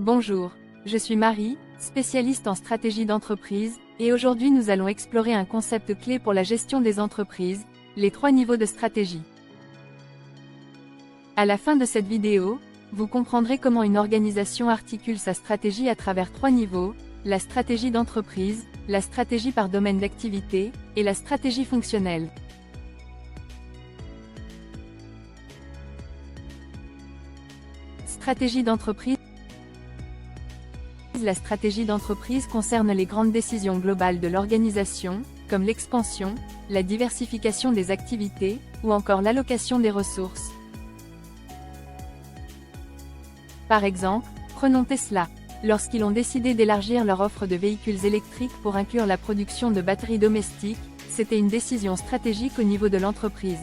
Bonjour, je suis Marie, spécialiste en stratégie d'entreprise, et aujourd'hui nous allons explorer un concept clé pour la gestion des entreprises, les 3 niveaux de stratégie. À la fin de cette vidéo, vous comprendrez comment une organisation articule sa stratégie à travers 3 niveaux, la stratégie d'entreprise, la stratégie par domaine d'activité, et la stratégie fonctionnelle. Stratégie d'entreprise. La stratégie d'entreprise concerne les grandes décisions globales de l'organisation, comme l'expansion, la diversification des activités, ou encore l'allocation des ressources. Par exemple, prenons Tesla. Lorsqu'ils ont décidé d'élargir leur offre de véhicules électriques pour inclure la production de batteries domestiques, c'était une décision stratégique au niveau de l'entreprise.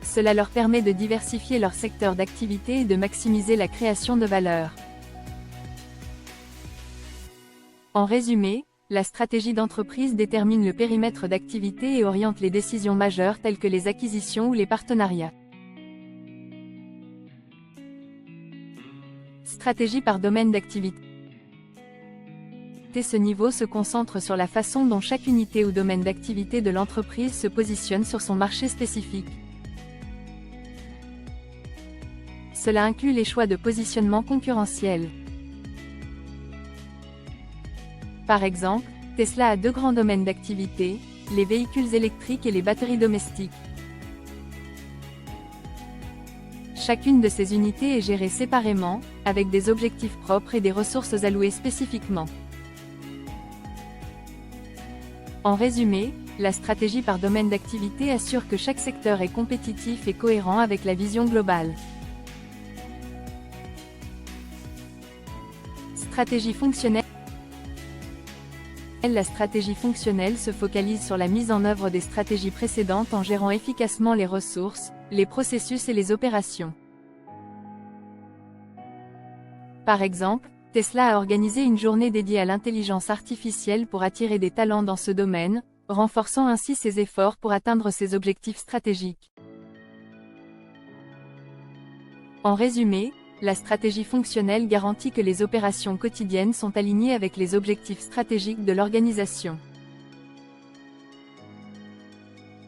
Cela leur permet de diversifier leur secteur d'activité et de maximiser la création de valeur. En résumé, la stratégie d'entreprise détermine le périmètre d'activité et oriente les décisions majeures telles que les acquisitions ou les partenariats. Stratégie par domaine d'activité. Ce niveau se concentre sur la façon dont chaque unité ou domaine d'activité de l'entreprise se positionne sur son marché spécifique. Cela inclut les choix de positionnement concurrentiel. Par exemple, Tesla a 2 grands domaines d'activité, les véhicules électriques et les batteries domestiques. Chacune de ces unités est gérée séparément, avec des objectifs propres et des ressources allouées spécifiquement. En résumé, la stratégie par domaine d'activité assure que chaque secteur est compétitif et cohérent avec la vision globale. Stratégie fonctionnelle. La stratégie fonctionnelle se focalise sur la mise en œuvre des stratégies précédentes en gérant efficacement les ressources, les processus et les opérations. Par exemple, Tesla a organisé une journée dédiée à l'intelligence artificielle pour attirer des talents dans ce domaine, renforçant ainsi ses efforts pour atteindre ses objectifs stratégiques. En résumé, la stratégie fonctionnelle garantit que les opérations quotidiennes sont alignées avec les objectifs stratégiques de l'organisation.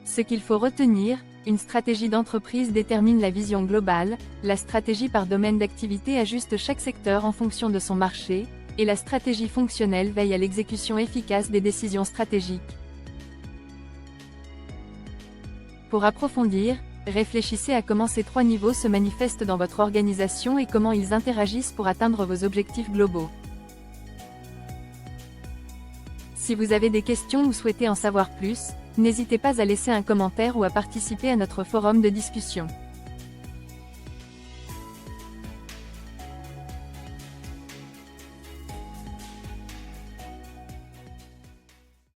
Ce qu'il faut retenir, une stratégie d'entreprise détermine la vision globale, la stratégie par domaine d'activité ajuste chaque secteur en fonction de son marché, et la stratégie fonctionnelle veille à l'exécution efficace des décisions stratégiques. Pour approfondir, réfléchissez à comment ces 3 niveaux se manifestent dans votre organisation et comment ils interagissent pour atteindre vos objectifs globaux. Si vous avez des questions ou souhaitez en savoir plus, n'hésitez pas à laisser un commentaire ou à participer à notre forum de discussion.